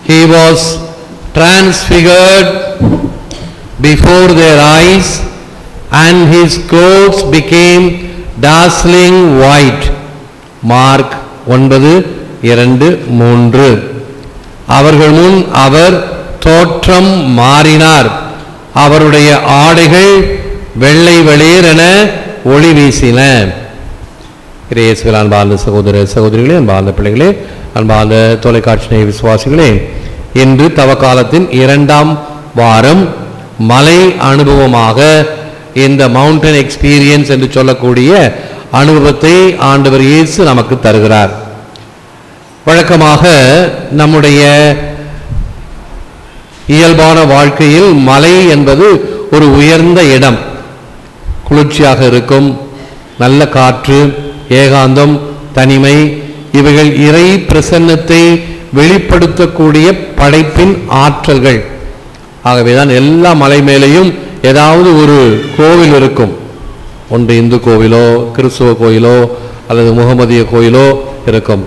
He was transfigured before their eyes, and his clothes became dazzling white. Mark 9:2-3. அவர்கள் முன் அவர் தோற்றம் மாறினார். அவருடைய ஆடைகள் வெள்ளை வெளியேறென ஒளி வீசின. இயேசுவில் அன்பார்ந்த சகோதர சகோதரிகளே, அன்பார்ந்த பிள்ளைகளே, அன்பார்ந்த தொலைக்காட்சி விசுவாசிகளே, இன்று தவக்காலத்தின் 2ஆம் வாரம் மலை அனுபவமாக இந்த மவுண்டன் எக்ஸ்பீரியன்ஸ் என்று சொல்லக்கூடிய அனுபவத்தை ஆண்டவர் இயேசு நமக்கு தருகிறார். வழக்கமாக நம்முடைய இயல்பான வாழ்க்கையில் மலை என்பது ஒரு உயர்ந்த இடம், குளிர்ச்சியாக இருக்கும், நல்ல காற்று, ஏகாந்தம், தனிமை, இவைகள் இறை பிரசன்னத்தை வெளிப்படுத்தக்கூடிய படைப்பின் ஆற்றல்கள். ஆகவேதான் எல்லா மலை மேலேயும் ஏதாவது ஒரு கோவில் இருக்கும். ஒன்று இந்து கோவிலோ, கிறிஸ்துவ கோயிலோ அல்லது முகமதிய கோயிலோ இருக்கும்.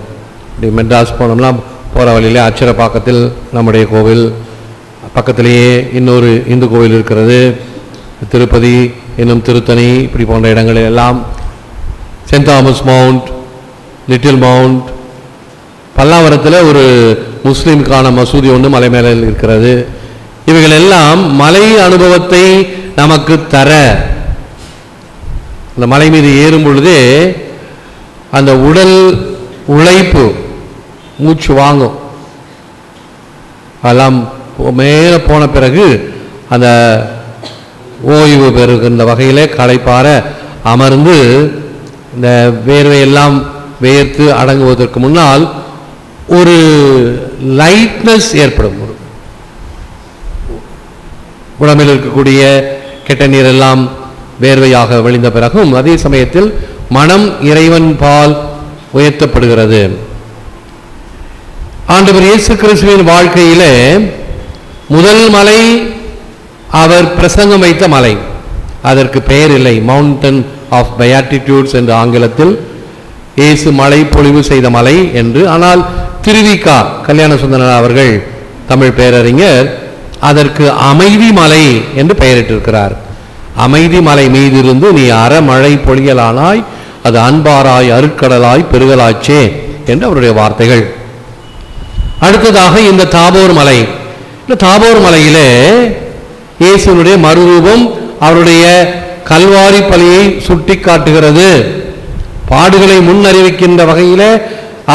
மெட்ராஸ் போனோம்னா போகிற வழியிலே அச்சரப்பாக்கத்தில் நம்முடைய கோவில், பக்கத்திலேயே இன்னொரு இந்து கோவில் இருக்கிறது. திருப்பதி, இன்னும் திருத்தணி, இப்படி போன்ற இடங்களில் எல்லாம் சென்ட் தாமஸ் மவுண்ட், லிட்டில் மவுண்ட், பல்லாவரத்தில் ஒரு முஸ்லீமுக்கான மசூதி ஒன்று மலை மேலே இருக்கிறது. இவைகள் எல்லாம் மலை அனுபவத்தை நமக்கு தர, அந்த மலை மீது ஏறும் பொழுதே அந்த உடல் உழைப்பு, மூச்சு வாங்கும். அதெல்லாம் மேலே போன பிறகு அந்த ஓய்வு பெறுகின்ற வகையிலே களைப்பார அமர்ந்து இந்த வேர்வையெல்லாம் வேர்த்து அடங்குவதற்கு முன்னால் ஒரு லைட்னஸ் ஏற்படும். உடம்பில் இருக்கக்கூடிய கெட்ட நீர் எல்லாம் வேர்வையாக வழிந்த பிறகும் அதே சமயத்தில் மனம் இறைவன் பால் உயர்த்தப்படுகிறது. ஆண்டவர் இயேசு கிறிஸ்துவின் வாழ்க்கையிலே முதல் மலை அவர் பிரசங்கம் வைத்த மலை. அதற்கு பெயர் இல்லை, மவுண்டன் ஆஃப் பயாட்டிடியூட்ஸ் என்று ஆங்கிலத்தில், இயேசு மலை பொழிவு செய்த மலை என்று. ஆனால் திருவிகா கல்யாண சுந்தரனார் அவர்கள், தமிழ் பேரறிஞர், அதற்கு அமைதி மலை என்று பெயரிட்டிருக்கிறார். அமைதி மலை மீதிருந்து நீ அறமழை பொழியலானாய், அது அன்பாராய் அருட்கடலாய் பெருகலாச்சே என்று அவருடைய வார்த்தைகள். அடுத்ததாக இந்த தாபோர் மலை. இந்த தாபோர் மலையிலே இயேசுனுடைய மறுரூபம் அவருடைய கல்வாரி பலியை சுட்டி காட்டுகிறது. பாடுகளை முன்னறிவிக்கின்ற வகையிலே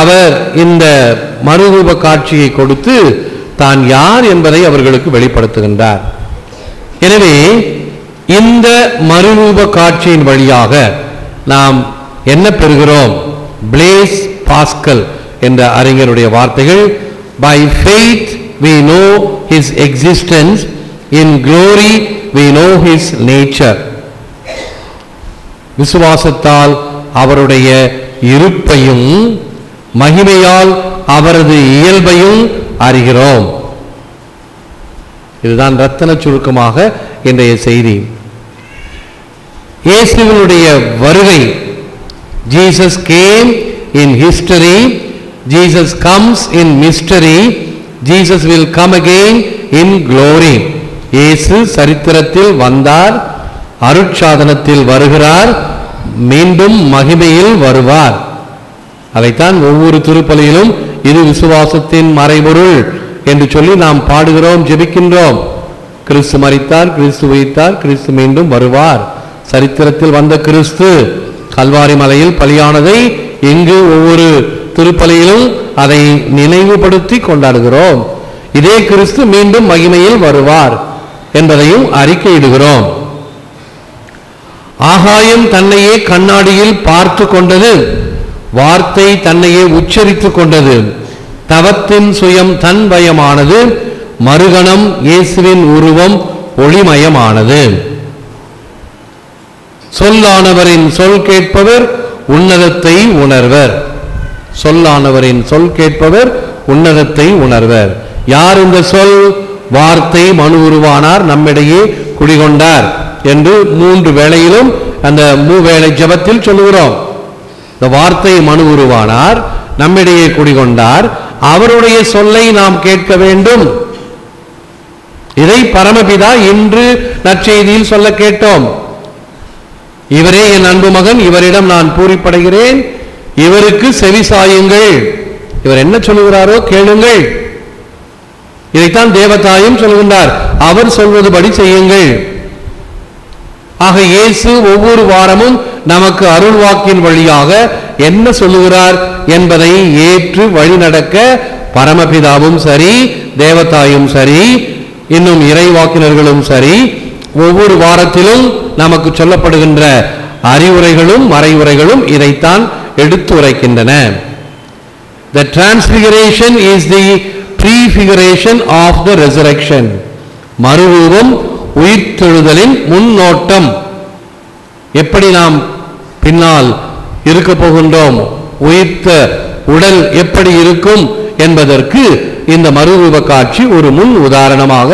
அவர் இந்த மறுரூப காட்சியை கொடுத்து தான் யார் என்பதை அவர்களுக்கு வெளிப்படுத்துகின்றார். எனவே இந்த மறுரூப காட்சியின் வழியாக நாம் என்ன பெறுகிறோம்? பிளேஸ் பாஸ்கல் என்ற அறிஞருடைய வார்த்தைகள், by faith we know his existence, in glory we know his nature. விசுவாசத்தால் அவருடைய இருப்பையும் மகிமையால் அவரது இயல்பையும் அறிகிறோம். இதுதான் ரத்தன சுருக்கமாக இன்றைய செய்தி. இயேசுவினுடைய வருகை, Jesus came in history, Jesus comes in mystery, Jesus will come again in glory. இயேசு சரித்திரத்தில் வந்தார், அருட்சாதனத்தில் வருகிறார், மீண்டும் மகிமையில் வருவார். அதைத்தான் ஒவ்வொரு திருப்பலியிலும் இது விசுவாசத்தின் மறைபொருள் என்று சொல்லி நாம் பாடுகிறோம், ஜெபிக்கின்றோம். கிறிஸ்து மரித்தார், கிறிஸ்து உயிர்த்தார், கிறிஸ்து மீண்டும் வருவார். சரித்திரத்தில் வந்த கிறிஸ்து கல்வாரி மலையில் பலியானதை இங்கு ஒவ்வொரு திருப்பலியிலும் அதை நினைவுபடுத்தி கொண்டாடுகிறோம். இதே கிறிஸ்து மீண்டும் மகிமையில் வருவார் என்பதையும் அறிக்கையிடுகிறோம். ஆகாயம் தன்னையே கண்ணாடியில் பார்த்து கொண்டது, வார்த்தை தன்னையே உச்சரித்து கொண்டது, தவத்தின் சுயம் தன் பயமானது, மறுகணம் இயேசுவின் உருவம் ஒளிமயமானது. சொல்லானவரின் சொல் கேட்பவர் உன்னதத்தை உணர்வர். சொல்லானவரின் சொல் கேட்பவர் உன்னதத்தை உணர்வர். யார் இந்த சொல்? வார்த்தை மனு உருவானார், நம்மிடையே குடிகொண்டார் என்று 3 வேளையிலும் அந்த மூவேளை ஜெபத்தில் சொல்லுகிறோம். இந்த வார்த்தை மனு உருவானார், நம்மிடையே குடிகொண்டார், அவருடைய சொல்லை நாம் கேட்க வேண்டும். இதை பரமபிதா இன்று நற்செய்தியில் சொல்ல கேட்டோம். இவரே என் அன்பு மகன், இவரிடம் நான் பூரிப்படைகிறேன், இவருக்கு செவி சாயுங்கள். இவர் என்ன சொல்லுகிறாரோ கேளுங்கள். இதைத்தான் தேவதாயும் சொல்கின்றார், அவர் சொல்வதுபடி செய்யுங்கள். ஆக இயேசு ஒவ்வொரு வாரமும் நமக்கு அருள்வாக்கின் வழியாக என்ன சொல்லுகிறார் என்பதை ஏற்று வழிநடக்க பரமபிதாவும் சரி, தேவதாயும் சரி, இன்னும் இறைவாக்கினர்களும் சரி, ஒவ்வொரு வாரத்திலும் நமக்கு சொல்லப்படுகின்ற அறிவுரைகளும் மறைவுரைகளும் இதைத்தான் எடுத்துரைக்கின்றன. The transfiguration is the prefiguration of the resurrection. மறுரூபம் உயிர்த்தெழுதலின் முன்னோட்டம். எப்படி நாம் பின்னால் இருக்க போகின்றோம், உயிர்த்த உடல் எப்படி இருக்கும் என்பதற்கு இந்த மறுரூப காட்சி ஒரு முன் உதாரணமாக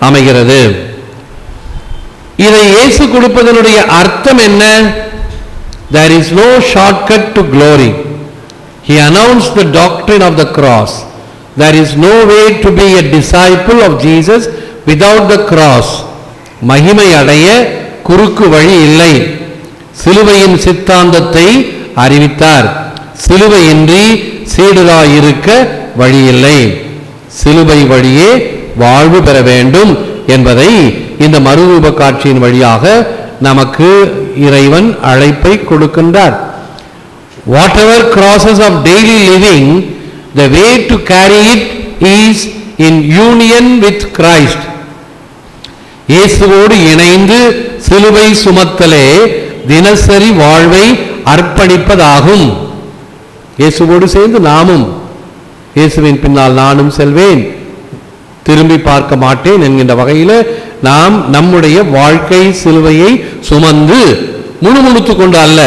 அமைகிறது. இதை இயேசு கொடுப்பதனுடைய அர்த்தம் என்ன? There is no shortcut to glory. He announced the doctrine of the cross. There is no way to be a disciple of Jesus without the cross. மகிமை அடைய குறுக்கு வழி இல்லை. சிலுவையின் சித்தாந்தத்தை அறிவித்தார். சிலுவையின்றி சீடராயிருக்க வழி இல்லை. சிலுவை வழியே வாழ்வு பெற வேண்டும் என்பதை இந்த மறுரூப காட்சியின் வழியாக நமக்கு இறைவன் அழைப்பை கொடுக்கின்றார். Whatever crosses of daily living, the way to carry it is in union with Christ. இயேசுவோடு இணைந்து சிலுவை சுமத்தலே தினசரி வாழ்வை அர்ப்பணிப்பதாகும். இயேசுவோடு சேர்ந்து நாமும், இயேசுவின் பின்னால் நானும் செல்வேன், திரும்பி பார்க்க மாட்டேன் என்கின்ற வகையில் நாம் நம்முடைய வாழ்க்கை சிலுவையை சுமந்து முணுமுணுத்து கொண்டு அல்ல,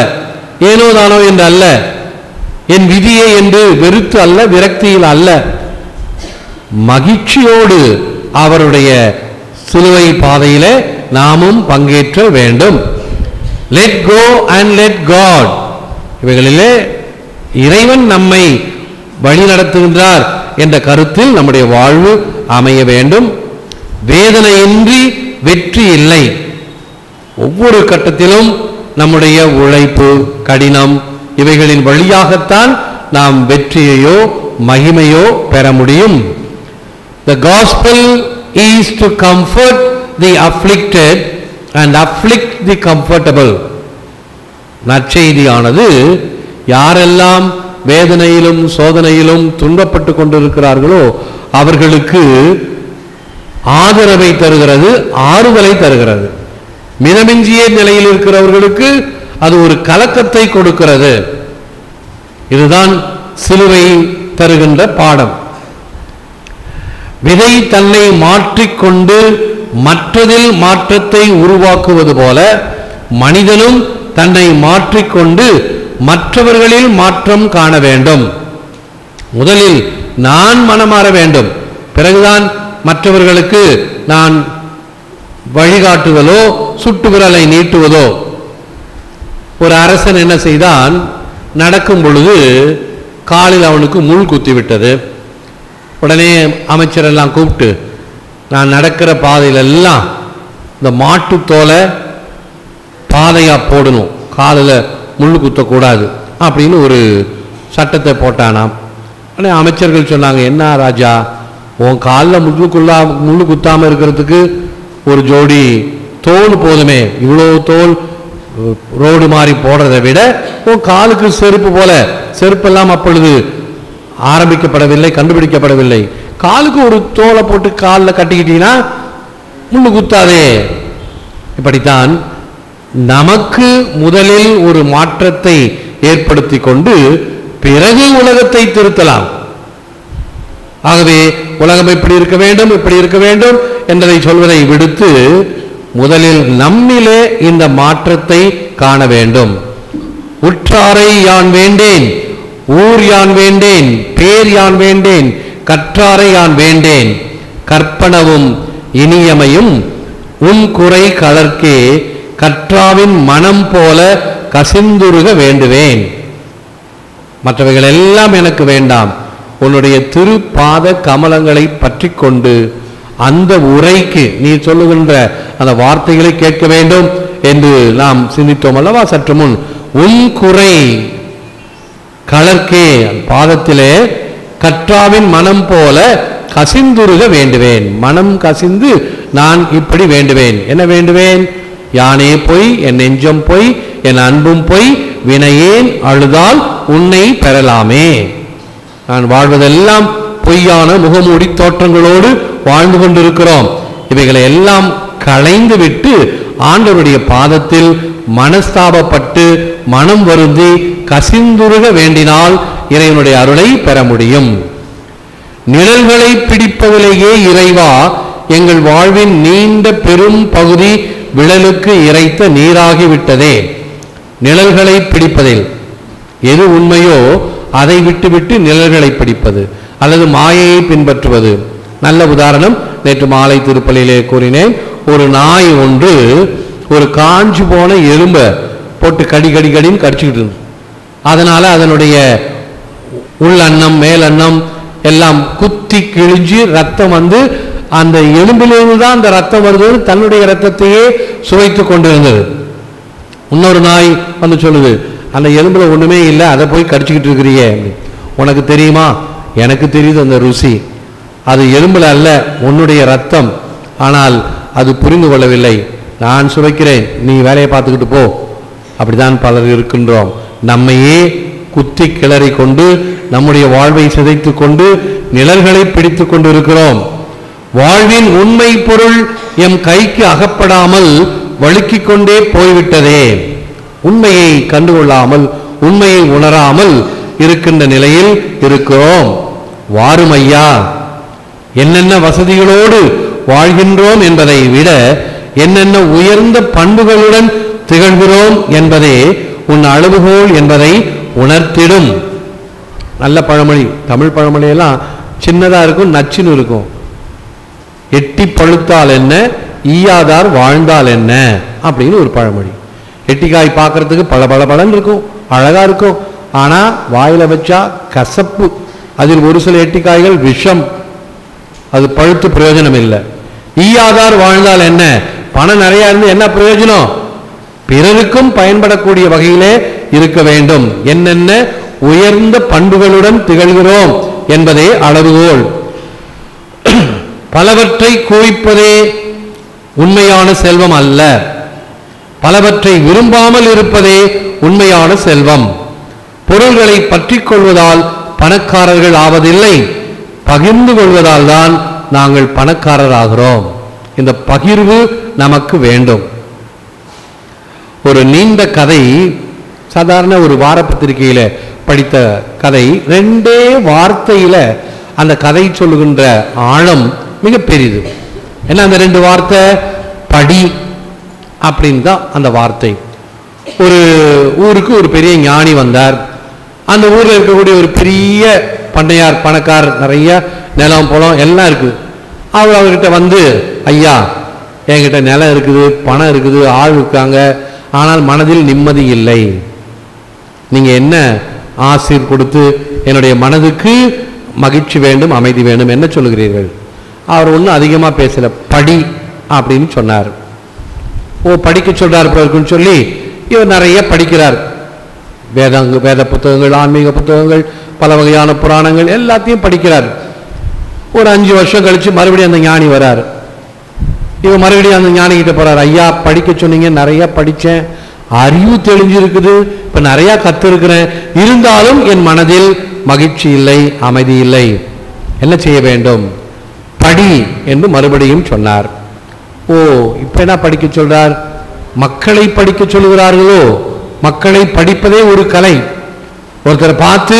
ஏனோ தானோ என்று அல்ல, என் விதியை என்று வெறுத்து அல்ல, விரக்தியில் அல்ல, மகிழ்ச்சியோடு அவருடைய சிலுவை பாதையில நாமும் பங்கேற்ற வேண்டும். Let go and let God. இவைகளிலே இறைவன் நம்மை வழி நடத்துகின்றார் என்ற கருத்தில் நம்முடைய வாழ்வு அமைய வேண்டும். வேதனையின்றி வெற்றி இல்லை. ஒவ்வொரு கட்டத்திலும் நம்முடைய உழைப்பு, கடினம், இவைகளின் வழியாகத்தான் நாம் வெற்றியையோ மகிமையோ பெற முடியும். The gospel is to comfort the afflicted and afflict the comfortable. நற்செய்தியானது யாரெல்லாம் வேதனையிலும் சோதனையிலும் துன்பப்பட்டு கொண்டிருக்கிறார்களோ அவர்களுக்கு ஆதரவை தருகிறது, ஆறுதலை தருகிறது. மிதமிஞ்சிய நிலையில் இருக்கிறவர்களுக்கு அது ஒரு கலக்கத்தை கொடுக்கிறது. இதுதான் சிலுவை தருகின்ற பாடம். விதை தன்னை மாற்றிக்கொண்டு மற்றதில் மாற்றத்தை உருவாக்குவது போல மனிதனும் தன்னை மாற்றிக்கொண்டு மற்றவர்களில் மாற்றம் காண வேண்டும். முதலில் நான் மனமாற வேண்டும், பிறகுதான் மற்றவர்களுக்கு நான் வழிகாட்டுவதோ சுட்டு விரலை நீட்டுவதோ. ஒரு அரசன் என்ன செய்தான், நடக்கும் பொழுது காலில் அவனுக்கு முள் குத்திவிட்டது. உடனே அமைச்சரெல்லாம் கூப்பிட்டு, நான் நடக்கிற பாதையிலெல்லாம் இந்த மாட்டுத்தோலை பாதையா போடணும், காலில் முள் குத்தக்கூடாது அப்படின்னு ஒரு சட்டத்தை போட்டானாம். உடனே அமைச்சர்கள் சொன்னாங்க, என்ன ராஜா, உன் காலில் முள்ளு குத்தாமல் இருக்கிறதுக்கு ஒரு ஜோடி தோல் போதுமே, இவ்வளோ தோல் ரோடு மாதிரி போடுறதை விட உன் காலுக்கு செருப்பு போல, செருப்பெல்லாம் அப்பொழுது ஆரம்பிக்கப்படவில்லை, கண்டுபிடிக்கப்படவில்லை, காலுக்கு ஒரு தோலை போட்டு காலில் கட்டிக்கிட்டீங்கன்னா முள்ளு குத்தாதே. இப்படித்தான் நமக்கு முதலில் ஒரு மாற்றத்தை ஏற்படுத்தி கொண்டு பிறகு உலகத்தை திருத்தலாம். ஆகவே உலகம் எப்படி இருக்க வேண்டும், இப்படி இருக்க வேண்டும் என்பதை சொல்வதை விடுத்து முதலில் நம்மிலே இந்த மாற்றத்தை காண வேண்டும். உற்றாரை யான் வேண்டேன், ஊர் யான் வேண்டேன், பேர் யான் வேண்டேன், கற்றாரை யான் வேண்டேன், கற்பனவும் இனியமையும் உன் குறை கலர்க்கே கற்றாவின் மனம் போல கசிந்துருக வேண்டுவேன். மற்றவைகள் எல்லாம் எனக்கு வேண்டாம், உன்னுடைய திருப்பாத கமலங்களை பற்றி கொண்டு அந்த உரைக்கு நீ சொல்லுகின்ற அந்த வார்த்தைகளை கேட்க வேண்டும் என்று நாம் சிந்தித்தோம் அல்லவா சற்று முன். உன் குறை கலர்க்கே பாதத்திலே கற்றாவின் மனம் போல கசிந்துருக வேண்டுவேன். மனம் கசிந்து நான் இப்படி வேண்டுவேன். என்ன வேண்டுவேன்? யானே பொய், என் நெஞ்சம் பொய், என் அன்பும் பொய், வினையேன் அழுதால் உன்னை பெறலாமே. நான் வாழ்வதெல்லாம் பொய்யான முகமூடி தோற்றங்களோடு வாழ்ந்து கொண்டிருக்கிறோம். இவைகளை எல்லாம் களைந்து விட்டு ஆண்டவருடைய பாதத்தில் மனஸ்தாபப்பட்டு மனம் வருந்தி கசிந்துருக வேண்டினால் இறைவனுடைய அருளை பெற முடியும். நிழல்களை பிடிப்பதிலேயே இறைவா எங்கள் வாழ்வின் நீண்ட பெரும் பகுதி விழலுக்கு இறைத்த நீராகிவிட்டதே. நிழல்களை பிடிப்பதில் எது உண்மையோ அதை விட்டுவிட்டு நிழல்களை பிடிப்பது அல்லது மாயையை பின்பற்றுவது. நல்ல உதாரணம் நேற்று மாலை திருப்பலியிலே கூறினேன். ஒரு நாய் ஒன்று ஒரு காஞ்சு போன எறும்பை போட்டு கடின்னு கடிச்சுக்கிட்டு இருந்தது. அதனால அதனுடைய உள்ளன்னம் மேலன்னம் எல்லாம் குத்தி கிழிஞ்சு ரத்தம் வந்து அந்த எலும்பிலிருந்து தான் அந்த ரத்தம் வருது, தன்னுடைய ரத்தத்தையே சுவைத்து கொண்டிருந்தது. இன்னொரு நாய் வந்து சொல்லுது, அந்த எலும்புல ஒண்ணுமே இல்லை, அதை போய் கடிச்சுக்கிட்டு இருக்கிறியே, உனக்கு தெரியுமா? எனக்கு தெரியுது அந்த ருசி, அது எலும்புல அல்ல உன்னுடைய ரத்தம். ஆனால் அது புரிந்து கொள்ளவில்லை. நான் சுவைக்கிறேன், நீ வேலையை பார்த்துக்கிட்டு போ. அப்படிதான் பலர் இருக்கின்றோம். நம்மையே குத்தி கிளறி கொண்டு நம்முடைய வாழ்வை சிதைத்து கொண்டு நிழல்களை பிடித்து கொண்டு இருக்கிறோம். வாழ்வின் உண்மை பொருள் எம் கைக்கு அகப்படாமல் வழுக்கிக் கொண்டே போய்விட்டதே. உண்மையை கண்டுகொள்ளாமல் உண்மையை உணராமல் இருக்கின்ற நிலையில் இருக்கிறோம். வாரும் ஐயா, என்னென்ன வசதிகளோடு வாழ்கின்றோம் என்பதை விட என்னென்ன உயர்ந்த பண்புகளுடன் திகழ்கிறோம் என்பதே உன் அளவுகோல் என்பதை உணர்த்திடும். நல்ல பழமொழி, தமிழ் பழமொழியெல்லாம் சின்னதா இருக்கும், நச்சுன்னு இருக்கும். எட்டி பழுத்தால் என்ன, ஈயாதார் வாழ்ந்தால் என்ன அப்படின்னு ஒரு பழமொழி. எட்டிக்காய் பார்க்கறதுக்கு பல பல பலன் இருக்கும், அழகா இருக்கும். ஆனா வாயில வச்சா கசப்பு. அதில் ஒரு சில எட்டிக்காய்கள் விஷம், அது பழுத்து பிரயோஜனம் இல்லை. ஈயாதார் வாழ்ந்தால் என்ன, பணம் நிறைய இருந்து என்ன பிரயோஜனம்? பிறருக்கும் பயன்படக்கூடிய வகையிலே இருக்க வேண்டும். என்னென்ன உயர்ந்த பண்புகளுடன் திகழ்கிறோம் என்பதே அளவுகோல். பலவற்றை குவிப்பதே உண்மையான செல்வம் அல்ல, பலவற்றை விரும்பாமல் இருப்பதே உண்மையான செல்வம். பொருள்களை பற்றி கொள்வதால் பணக்காரர்கள் ஆவதில்லை, பகிர்ந்து கொள்வதால் தான் நாங்கள் பணக்காரர் ஆகிறோம். இந்த பகிர்வு நமக்கு வேண்டும். ஒரு நீண்ட கதை, சாதாரண ஒரு வார பத்திரிகையில படித்த கதை. 2 வார்த்தையில அந்த கதை சொல்லுகின்ற ஆழம் மிக பெரிது. என்ன அந்த 2 வார்த்தை? படி அப்படின்னு தான் அந்த வார்த்தை. ஒரு ஊருக்கு ஒரு பெரிய ஞானி வந்தார். அந்த ஊர்ல இருக்கக்கூடிய ஒரு பெரிய பண்ணையார், பணக்கார், நிறைய நிலம் பொலம் எல்லாம் இருக்கு. அவர்கிட்ட வந்து, ஐயா என்கிட்ட நிலம் இருக்குது, பணம் இருக்குது, ஆள் இருக்காங்க, ஆனால் மனதில் நிம்மதி இல்லை. நீங்க என்ன ஆசீர் கொடுத்து என்னுடைய மனதுக்கு மகிழ்ச்சி வேண்டும், அமைதி வேண்டும், என்ன சொல்லுகிறீர்கள்? அவர் ஒன்றும் அதிகமா பேசல, படி அப்படின்னு சொன்னார். ஓ, படிக்க சொல்றாரு சொல்லி இவர் நிறைய படிக்கிறார். வேத புத்தகங்கள், ஆன்மீக புத்தகங்கள், பல வகையான புராணங்கள் எல்லாத்தையும் படிக்கிறார். ஒரு 5 வருஷம் கழிச்சு மறுபடியும் அந்த ஞானி வரார். இவன் மறுபடியும் அந்த ஞானி கிட்ட போறார். ஐயா படிக்க சொன்னீங்க, நிறைய படிச்சேன், அறிவு தெளிஞ்சிருக்குது, இப்ப நிறைய கத்திருக்கிறேன், இருந்தாலும் என் மனதில் மகிழ்ச்சி இல்லை, அமைதி இல்லை, என்ன செய்ய வேண்டும்? படி என்று மறுபடியும் சொன்னார். ஓ, இப்ப என்ன படிக்க சொல்றார்? மக்களை படிக்க சொல்லுகிறார்களோ? மக்களை படிப்பதே ஒரு கலை. ஒருத்தரை பார்த்து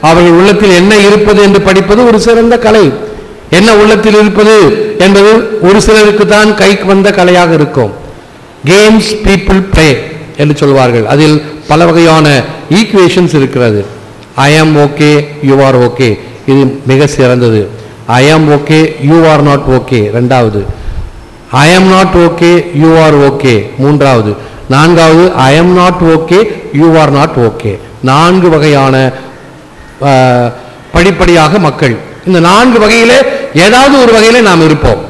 அவர்கள் உள்ளத்தில் என்ன இருப்பது என்று படிப்பது ஒரு சிறந்த கலை. என்ன உள்ளத்தில் இருப்பது என்பது ஒரு சிலருக்கு தான் கைக்கு வந்த கலையாக இருக்கும். கேம்ஸ் பீப்புள் பிளே என்று சொல்வார்கள். அதில் பல வகையான ஈக்குவேஷன்ஸ் இருக்கிறது. ஐ am okay, you are okay, இது மிக சிறந்தது. I am okay, you are not okay இரண்டாவது. I am not okay, you are okay மூன்றாவது. 4வது I am not okay, you are not okay. 4 வகையான படிப்படியாக மக்கள் இந்த 4 வகையிலே ஏதாவது ஒரு வகையில நாம் இருப்போம்.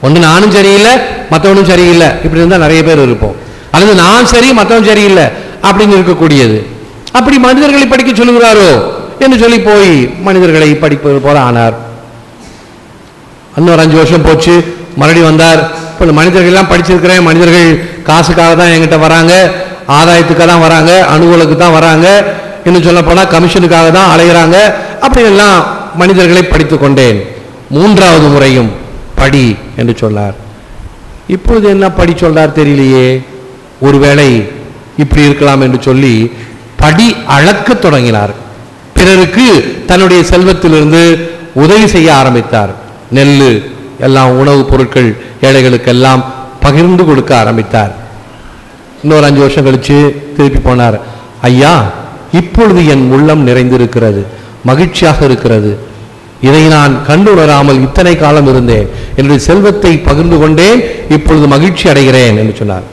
ஒன்று நானும் சரியில்லை, மற்றவனும் சரியில்லை, இப்படி இருந்தால் நிறைய பேர் இருப்போம். அல்லது நான் சரி, மற்றவன் சரியில்லை அப்படின்னு இருக்கக்கூடியது. அப்படி மனிதர்களை படிக்க சொல்லுகிறாரோ என்று சொல்லி போய் மனிதர்களை படிப்பது போல ஆனார். இன்னொரு 5 வருஷம் போச்சு, மறுபடியும் வந்தார். இப்போ மனிதர்கள் எல்லாம் படிச்சிருக்கிறேன், மனிதர்கள் காசுக்காக தான் என்கிட்ட வராங்க, ஆதாயத்துக்காக தான் வராங்க, அனுகூலத்துக்கு தான் வராங்க, இன்னும் சொல்ல போனால் கமிஷனுக்காக தான் அலைகிறாங்க, அப்படி எல்லாம் மனிதர்களை படித்து கொண்டேன். 3வது முறையும் படி என்று சொன்னார். இப்பொழுது என்ன படி சொல்றார் தெரியலையே, ஒருவேளை இப்படி இருக்கலாம் என்று சொல்லி படி அளக்க தொடங்கினார். பிறருக்கு தன்னுடைய செல்வத்திலிருந்து உதவி செய்ய ஆரம்பித்தார். நெல் எல்லாம் உணவுப் பொருட்கள் ஏழைகளுக்கெல்லாம் பகிர்ந்து கொடுக்க ஆரம்பித்தார். இன்னொரு 5 வருஷம் கழிச்சு திருப்பி போனார். ஐயா, இப்பொழுது என் உள்ளம் நிறைந்திருக்கிறது, மகிழ்ச்சியாக இருக்கிறது. இதை நான் கண்டுணராமல் இத்தனை காலம் இருந்தேன், என்னுடைய செல்வத்தை பகிர்ந்து கொண்டேன், இப்பொழுது மகிழ்ச்சி அடைகிறேன் என்று சொன்னார்.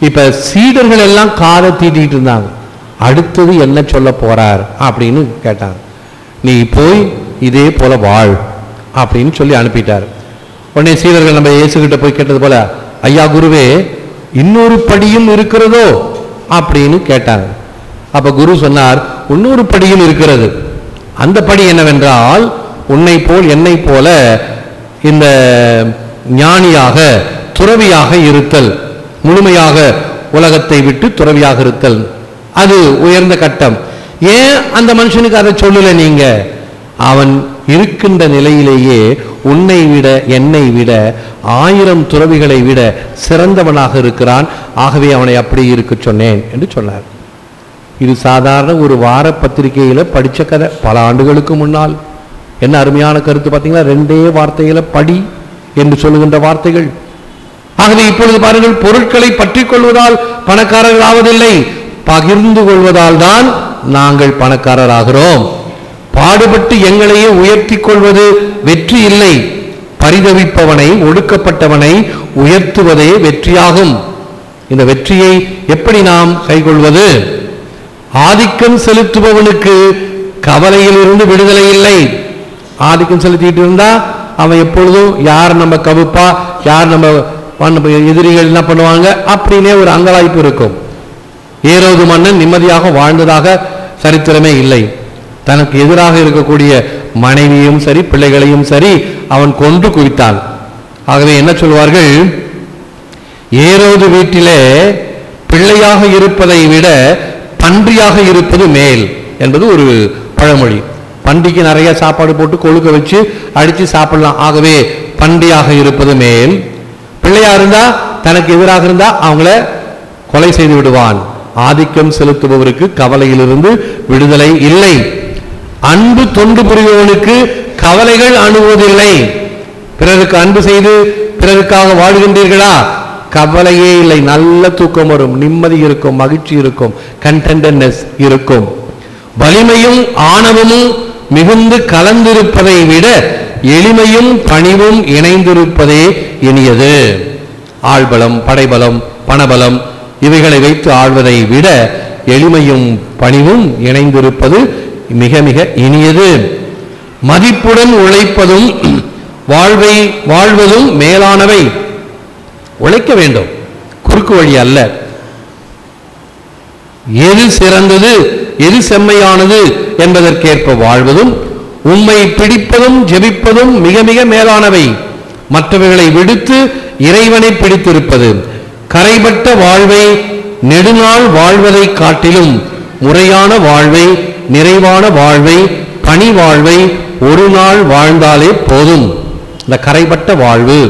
இப்ப சீடர்கள் எல்லாம் காதை தீட்டிட்டு இருந்தாங்க. அடுத்தது என்ன சொல்ல போறார் அப்படின்னு கேட்டாங்க. நீ போய் இதே போல வாழ் அப்படின்னு சொல்லி அனுப்பிட்டார். உடனே சீடர்கள் நம்ம இயேசுகிட்ட போய் கேட்டது போல, ஐயா குருவே, இன்னொரு படியும் இருக்கிறதோ அப்படின்னு கேட்டாங்க. அப்ப குரு சொன்னார், இன்னொரு படியும் இருக்கிறது. அந்த படி என்னவென்றால், உன்னை போல் என்னை போல இந்த ஞானியாக துறவியாக இருத்தல், முழுமையாக உலகத்தை விட்டு துறவியாக இருத்தல், அது உயர்ந்த கட்டம். ஏன் அந்த மனுஷனுக்கு அதை சொல்லல நீங்க? அவன் இருக்கின்ற நிலையிலேயே உன்னை விட என்னை விட 1000 துறவிகளை விட சிறந்தவனாக இருக்கிறான், ஆகவே அவனை அப்படி இருக்க சொன்னேன் என்று சொன்னார். இது சாதாரண ஒரு வார பத்திரிகையில படிச்ச கதை, பல ஆண்டுகளுக்கு முன்னால். என்ன அருமையான கருத்து பார்த்தீங்களா? 2 வார்த்தையில படி என்று சொல்லுகின்ற வார்த்தைகள். ஆகவே இப்பொழுது பாருங்கள், பொருட்களை பற்றி கொள்வதால் பணக்காரர்கள் ஆவதில்லை, பகிர்ந்து கொள்வதால் தான் நாங்கள் பணக்காரர் ஆகிறோம். பாடுபட்டு எங்களையே உயர்த்தி கொள்வது வெற்றி இல்லை, பரிதவிப்பவனை ஒடுக்கப்பட்டவனை உயர்த்துவதே வெற்றியாகும். இந்த வெற்றியை எப்படி நாம் கைக்கொள்வது? ஆதிக்கம் செலுத்துபவனுக்கு கவலையில் இருந்து விடுதலை இல்லை. ஆதிக்கம் செலுத்திட்டு இருந்தா அவன் எப்பொழுதும் யார் நம்ம கவுப்பா, யார் நம்ம எதிரிகள் என்ன பண்ணுவாங்க அப்படின்னே ஒரு அங்கலாய்ப்பு இருக்கும். ஏரோது மன்னன் நிம்மதியாக வாழ்ந்ததாக சரித்திரமே இல்லை. தனக்கு எதிராக இருக்கக்கூடிய மனைவியும் சரி பிள்ளைகளையும் சரி அவன் கொன்று குவித்தான். ஆகவே என்ன சொல்வார்கள், ஏரோது வீட்டிலே பிள்ளையாக இருப்பதை விட பன்றியாக இருப்பது மேல் என்பது ஒரு பழமொழி. பன்றிக்கு நிறைய சாப்பாடு போட்டு கொழுக்க வச்சு அடிச்சு சாப்பிடலாம், ஆகவே பன்றியாக இருப்பது மேல். பிள்ளையா இருந்தா தனக்கு எதிராக இருந்தா அவங்கள கொலை செய்து விடுவான். ஆதிக்கம் செலுத்துபவருக்கு கவலையிலிருந்து விடுதலை இல்லை. அன்பு தொண்டு புரிபவனுக்கு கவலைகள் அணுவதில்லை. பிறருக்கு அன்பு செய்து பிறருக்காக வாழுகின்றீர்களா? கவலையே இல்லை, நல்ல தூக்கம் வரும், நிம்மதி இருக்கும், மகிழ்ச்சி இருக்கும், கண்டென்ட்னஸ் இருக்கும். வலிமையும் ஆணவமும் மிகுந்து கலந்திருப்பதை விட எளிமையும் பணிவும் இணைந்திருப்பதே இனியது. ஆள்பலம், படைபலம், பணபலம் இவைகளை வைத்து ஆள்வதை விட எளிமையும் பணிவும் இணைந்திருப்பது மிக மிக இனியது. மதிப்புடன் உழைப்பதும் வாழ்வதும் மேலானவை. உழைக்க வேண்டும், குறுக்கு வழி அல்ல. எது சிறந்தது, எது செம்மையானது என்பதற்கேற்ப வாழ்வதும் உம்மை பிடிப்பதும் ஜெபிப்பதும் மிக மிக மேலானவை. மற்றவர்களை விடுத்து இறைவனை பிடித்திருப்பது. கரைபட்ட வாழ்வை நெடுநாள் வாழ்வதை காட்டிலும் முறையான வாழ்வை, நிறைவான வாழ்வை, பணி வாழ்வை ஒரு நாள் வாழ்ந்தாலே போதும். இந்த கரைபட்ட வாழ்வு,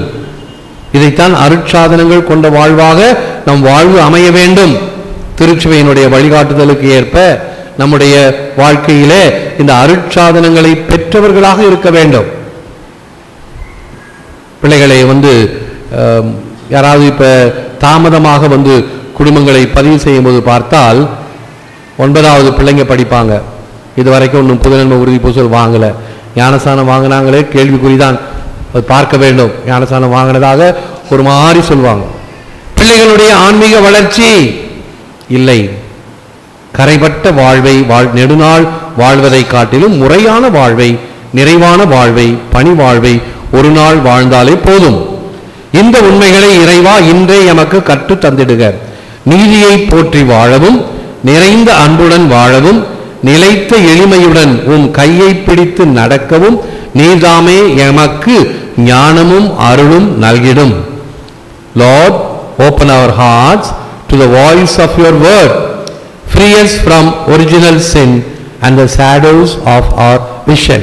இதைத்தான் அருட்சாதனங்கள் கொண்ட வாழ்வாக நம் வாழ்வு அமைய வேண்டும். திருச்சபையினுடைய வழிகாட்டுதலுக்கு ஏற்ப நம்முடைய வாழ்க்கையிலே இந்த அருட்சாதனங்களை பெற்றவர்களாக இருக்க வேண்டும். பிள்ளைகளை யாராவது இப்ப தாமதமாக குடும்பங்களை பதிவு செய்யும் போது பார்த்தால் 9வது பிள்ளைங்க படிப்பாங்க. இதுவரைக்கும் இன்னும் புதுநன்மை உறுதி பூசல் வாங்கல, ஞானஸ்தானம் வாங்கினாங்களே கேள்விக்குறிதான், அது பார்க்க வேண்டும். ஞானஸ்தானம் வாங்கினதாக ஒரு மாதிரி சொல்லுவாங்க. பிள்ளைகளுடைய ஆன்மீக வளர்ச்சி இல்லை. கரைபட்ட வாழ்வை நெடுநாள் வாழ்வதை காட்டிலும் முறையான வாழ்வை, நிறைவான வாழ்வை, பணி வாழ்வை ஒரு நாள் வாழ்ந்தாலே போதும். இந்த உண்மைகளை இறைவா இன்றே எமக்கு கற்று தந்திடுக. நீதியை போற்றி வாழவும், நிறைந்த அன்புடன் வாழவும், நிலைத்த எளிமையுடன் உம் கையை பிடித்து நடக்கவும் நீதாமே எமக்கு ஞானமும் அருளும் நல்கிடும். Lord, open our hearts to the voice of your word. Free us from original sin and the shadows of our vision.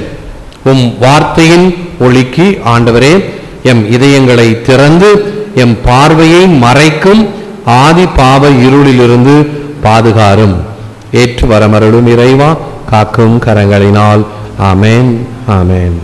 உம் வார்த்தையின் ஒளிக்கு ஆண்டவரே எம் இதயங்களை திறந்து எம் பார்வையை மறைக்கும் ஆதி பாவ இருளிலிருந்து பாதுகாரும். ஏற்று வரமருளும் இறைவா, காக்கும் கரங்களினால். ஆமென், ஆமென்.